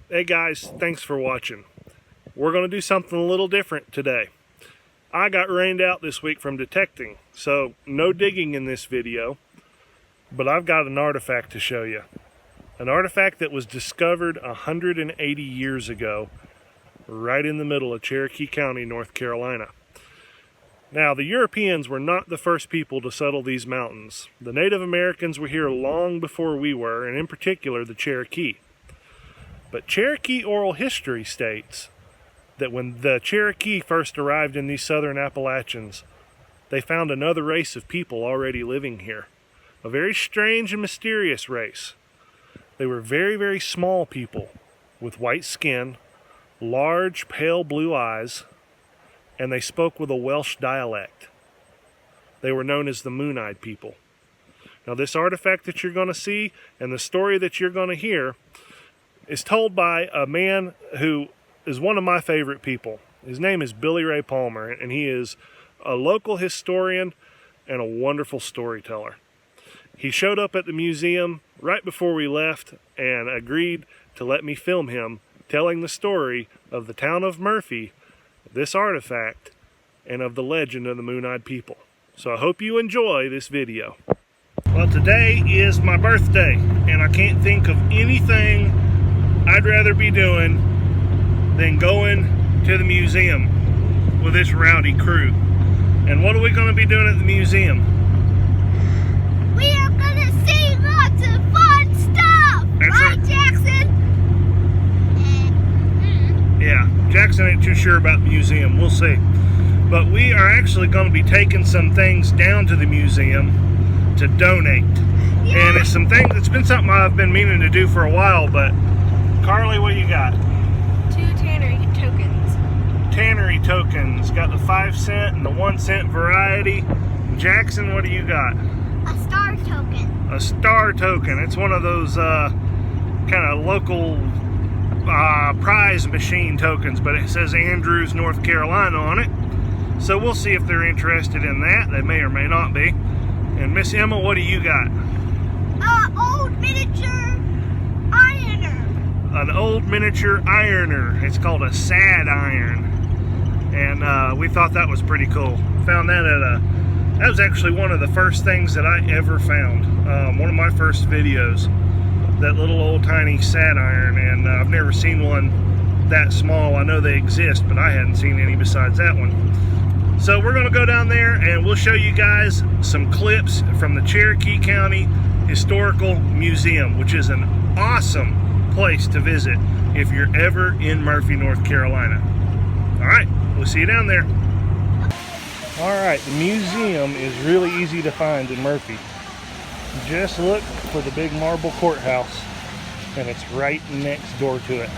Hey guys, thanks for watching. We're going to do something a little different today. I got rained out this week from detecting, so no digging in this video, but I've got an artifact to show you. An artifact that was discovered 180 years ago, right in the middle of Cherokee County, North Carolina. Now, the Europeans were not the first people to settle these mountains. The Native Americans were here long before we were, and in particular the Cherokee. But Cherokee oral history states that when the Cherokee first arrived in these southern Appalachians, they found another race of people already living here. A very strange and mysterious race. They were very, very small people with white skin, large, pale blue eyes, and they spoke with a Welsh dialect. They were known as the Moon-Eyed people. Now, this artifact that you're going to see and the story that you're going to hear is told by a man who is one of my favorite people. His name is Billy Ray Palmer, and he is a local historian and a wonderful storyteller. He showed up at the museum right before we left and agreed to let me film him telling the story of the town of Murphy, this artifact, and of the legend of the Moon-Eyed people. So I hope you enjoy this video. Well, today is my birthday, and I can't think of anything I'd rather be doing than going to the museum with this rowdy crew. And what are we going to be doing at the museum? We are going to see lots of fun stuff! Right, Jackson? Yeah, Jackson ain't too sure about the museum. We'll see. But we are actually going to be taking some things down to the museum to donate. Yeah. And it's been something I've been meaning to do for a while, but Carly, what you got? 2 tannery tokens. Tannery tokens. Got the 5-cent and the 1-cent variety. Jackson, what do you got? A star token. A star token. It's one of those kind of local prize machine tokens, but it says Andrews, North Carolina on it. So we'll see if they're interested in that. They may or may not be. And Miss Emma, what do you got? Old miniature ironer. An old miniature ironer. It's called a sad iron, and we thought that was pretty cool. Found that at that was actually one of the first things that I ever found. One of my first videos, that little old tiny sad iron, and I've never seen one that small. I know they exist, but I hadn't seen any besides that one. So we're gonna go down there and we'll show you guys some clips from the Cherokee County Historical Museum, which is an awesome place to visit if you're ever in Murphy, North Carolina. All right, we'll see you down there. All right, the museum is really easy to find in Murphy. Just look for the big marble courthouse, and it's right next door to it.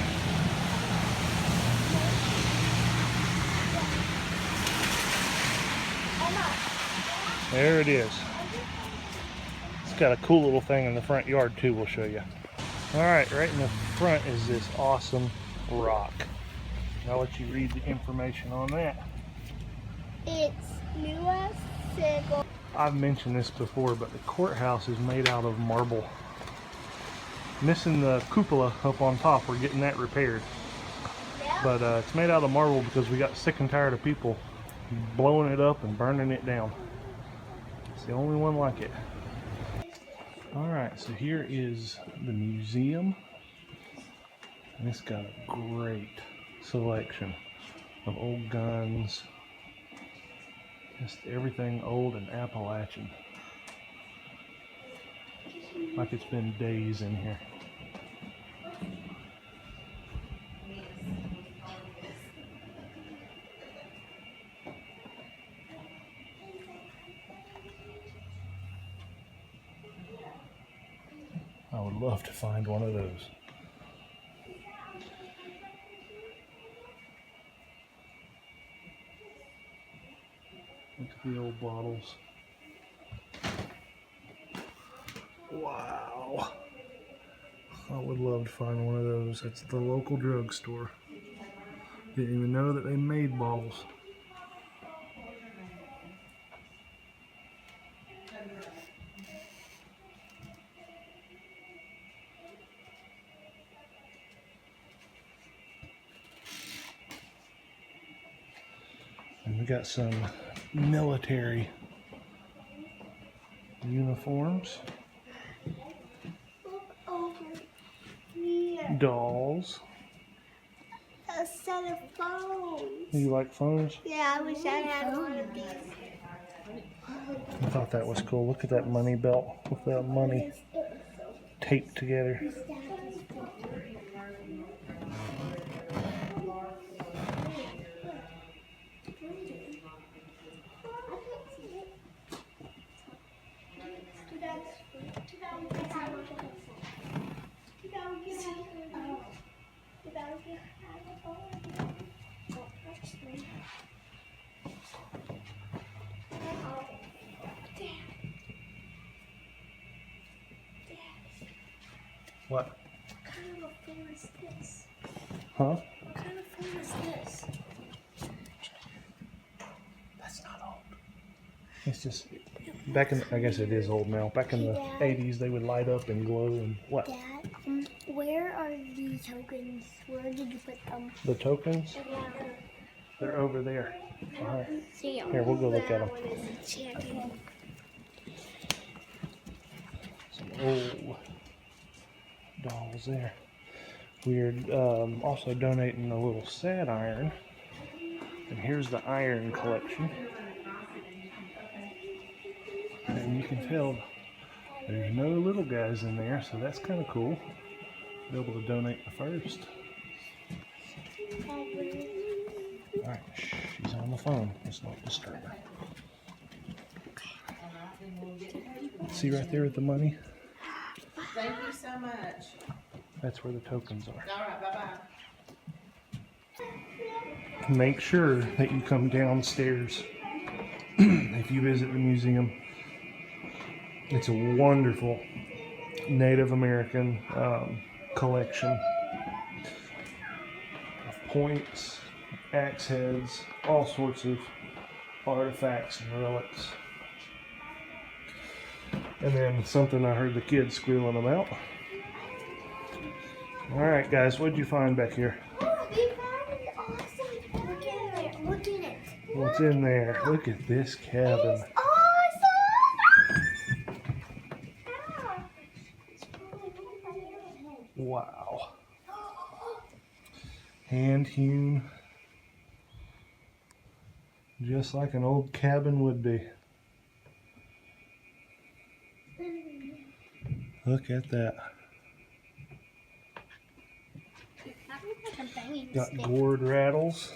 There it is. It's got a cool little thing in the front yard too, we'll show you. Alright, right in the front is this awesome rock. I'll let you read the information on that. It's newest single. I've mentioned this before, but the courthouse is made out of marble. Missing the cupola up on top, we're getting that repaired. Yeah. But it's made out of marble because we got sick and tired of people blowing it up and burning it down. It's the only one like it. Alright, so here is the museum, and it's got a great selection of old guns, just everything old and Appalachian, like it's been days in here. would love to find one of those. Look at the old bottles. Wow. I would love to find one of those. It's the local drugstore. Didn't even know that they made bottles. And we got some military uniforms. Look over here. Dolls. A set of phones. You like phones? Yeah, I wish I had one of these. I thought that was cool. Look at that money belt with that money taped together. What? What kind of a phone is this? Huh? What kind of phone is this? That's not old. It's just back in. I guess it is old now. Back in the Dad. 80s, they would light up and glow and what? Dad, where are the tokens? Where did you put them? The tokens? They're over there. All right. Here, we'll go look at them. Some old dolls there. We're also donating a little sad iron. And here's the iron collection. And you can tell there's no little guys in there, so that's kind of cool. Be able to donate the first. Alright, she's on the phone. Let's not disturb her. See right there with the money? Thank you so much. That's where the tokens are. All right, bye-bye. Make sure that you come downstairs if you visit the museum. It's a wonderful Native American collection of points, axe heads, all sorts of artifacts and relics. And then something I heard the kids squealing about. Alright guys, what'd you find back here? Oh, we found it awesome. Look in there. Look in it. What's in there? Look at this cabin. It's awesome. Wow. Hand hewn. Just like an old cabin would be. Look at that. Got gourd rattles.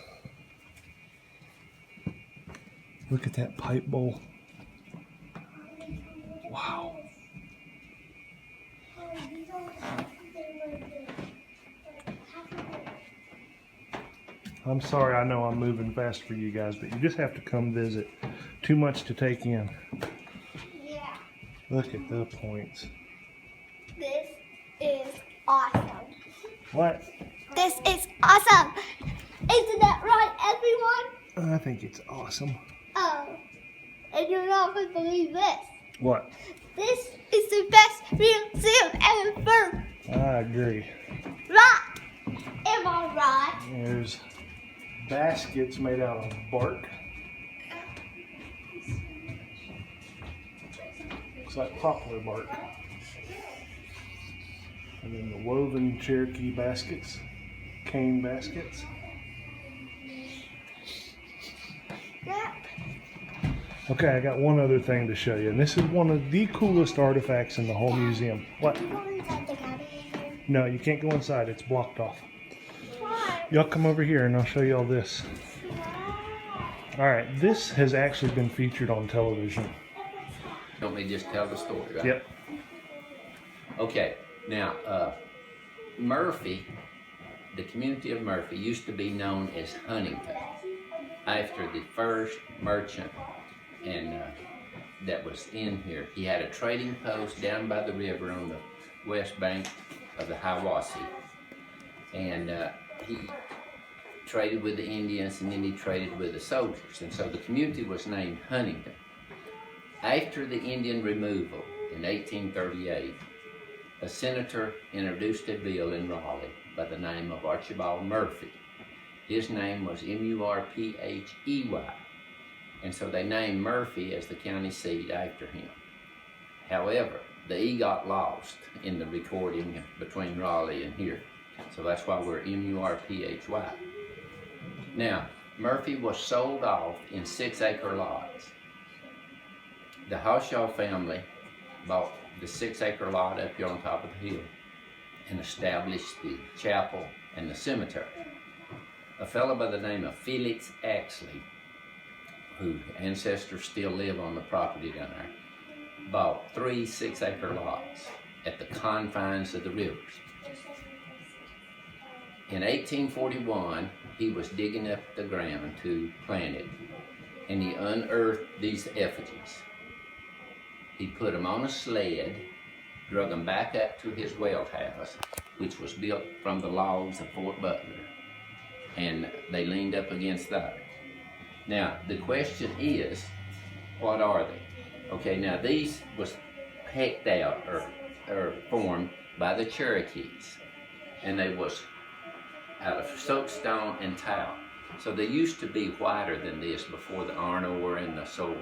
Look at that pipe bowl. Wow. I'm sorry, I know I'm moving fast for you guys, but you just have to come visit. Too much to take in. Yeah. Look at the points. This is awesome. What? This is awesome. Isn't that right, everyone? I think it's awesome. Oh, and you're not going to believe this. What? This is the best museum ever. I agree. Right? Am I right? There's baskets made out of bark. Looks like poplar bark. And then the woven Cherokee baskets, cane baskets. Yeah. Okay, I got one other thing to show you, and this is one of the coolest artifacts in the whole museum. What? Can you go inside the cabin here? No, you can't go inside. It's blocked off. Why? Y'all come over here and I'll show you all this. Wow. All right, this has actually been featured on television. Don't they just tell the story, right? Yep. Okay, Now, Murphy, the community of Murphy used to be known as Huntington, after the first merchant and that was in here. He had a trading post down by the river on the west bank of the Hiwassee, and he traded with the Indians, and then he traded with the soldiers, and so the community was named Huntington. After the Indian removal in 1838, a senator introduced a bill in Raleigh by the name of Archibald Murphy. His name was M-U-R-P-H-E-Y, and so they named Murphy as the county seat after him. However, the E got lost in the recording between Raleigh and here, so that's why we're M-U-R-P-H-Y. Now, Murphy was sold off in 6-acre lots. The Haushaw family bought the 6-acre lot up here on top of the hill and established the chapel and the cemetery. A fellow by the name of Felix Axley, whose ancestors still live on the property down there, bought 3 6-acre lots at the confines of the rivers. In 1841, he was digging up the ground to plant it, and he unearthed these effigies. He put them on a sled, drug them back up to his weld house, which was built from the logs of Fort Butler, and they leaned up against that. Now, the question is, what are they? Okay, now these was pecked out or formed by the Cherokees, and they was out of soapstone and tile. So they used to be whiter than this before the iron ore and the soil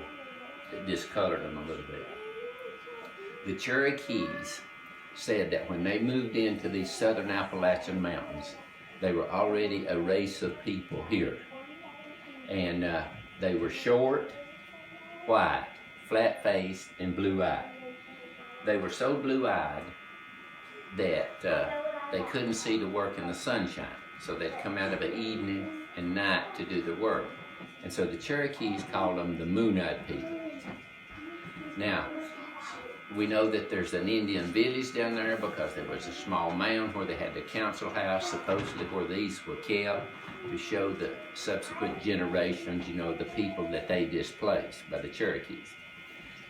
discolored them a little bit. The Cherokees said that when they moved into these southern Appalachian mountains, they were already a race of people here. And they were short, white, flat-faced, and blue-eyed. They were so blue-eyed that they couldn't see to work in the sunshine. So they'd come out of an evening and night to do their work. And so the Cherokees called them the moon-eyed people. Now, we know that there's an Indian village down there because there was a small mound where they had the council house, supposedly where these were kept, to show the subsequent generations, you know, the people that they displaced by the Cherokees.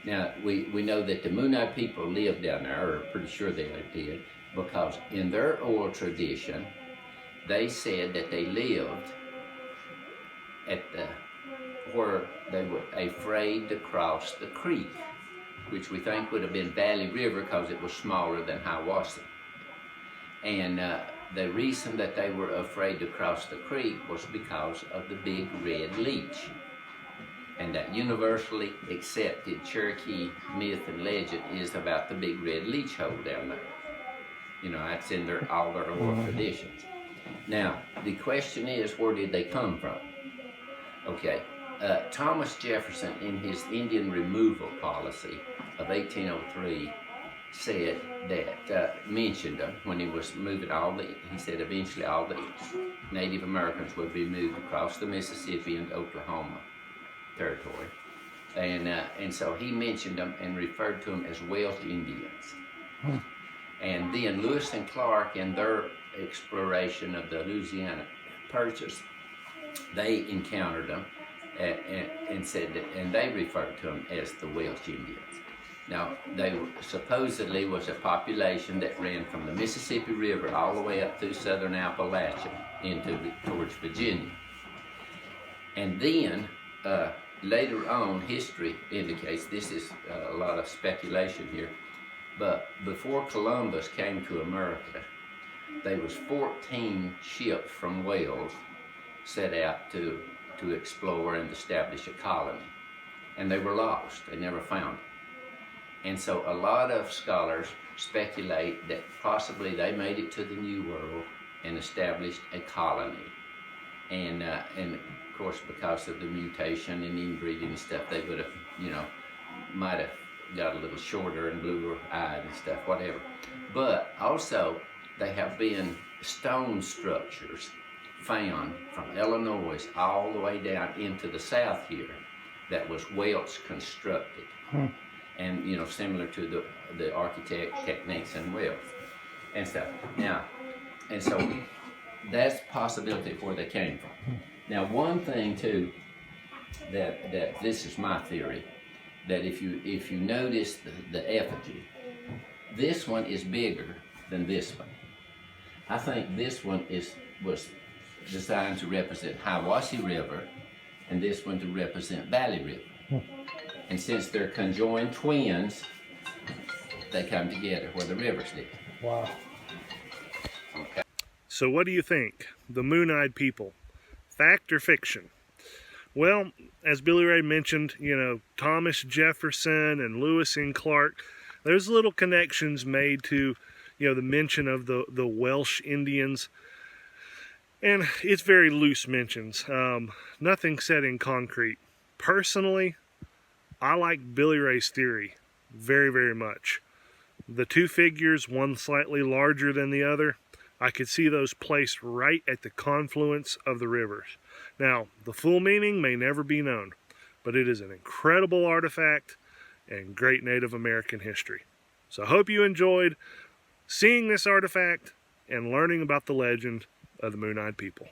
Now, we know that the Moonite people lived down there, or pretty sure they did, because in their oral tradition, they said that they lived at where they were afraid to cross the creek, which we think would have been Valley River because it was smaller than Hiwassee. And the reason that they were afraid to cross the creek was because of the big red leech. And that universally accepted Cherokee myth and legend is about the big red leech hole down there. You know, that's in all their oral traditions. Now, the question is, where did they come from? Okay, Thomas Jefferson, in his Indian removal policy of 1803, said that, mentioned them when he was moving he said eventually all the Native Americans would be moved across the Mississippi into Oklahoma territory. And so he mentioned them and referred to them as Welsh Indians. And then Lewis and Clark, in their exploration of the Louisiana Purchase, they encountered them and said that, and they referred to them as the Welsh Indians. Now, they supposedly was a population that ran from the Mississippi River all the way up through southern Appalachia towards Virginia. And then, later on, history indicates, this is a lot of speculation here, but before Columbus came to America, there was 14 ships from Wales set out to explore and establish a colony. And they were lost, they never found it. And so a lot of scholars speculate that possibly they made it to the New World and established a colony. And of course, because of the mutation and inbreeding and stuff, they would have, you know, might have got a little shorter and bluer-eyed and stuff, whatever. But also, they have been stone structures found from Illinois all the way down into the south here that was Welsh constructed. And, you know, similar to the architect techniques in Wales. and stuff. Now, and so that's possibility where they came from. Now, one thing too, that this is my theory, that if you notice the effigy, this one is bigger than this one. I think this one was designed to represent Hiwassee River, and this one to represent Valley River. And since they're conjoined twins, they come together where the rivers did. Wow. Okay. So what do you think? The Moon-Eyed People, fact or fiction? Well, as Billy Ray mentioned, you know, Thomas Jefferson and Lewis and Clark, there's little connections made to, you know, the mention of the Welsh Indians. And it's very loose mentions. Nothing set in concrete. Personally, I like Billy Ray's theory very, very much. The two figures, one slightly larger than the other, I could see those placed right at the confluence of the rivers. Now, the full meaning may never be known, but it is an incredible artifact and great Native American history. So I hope you enjoyed seeing this artifact and learning about the legend of the Moon-Eyed People.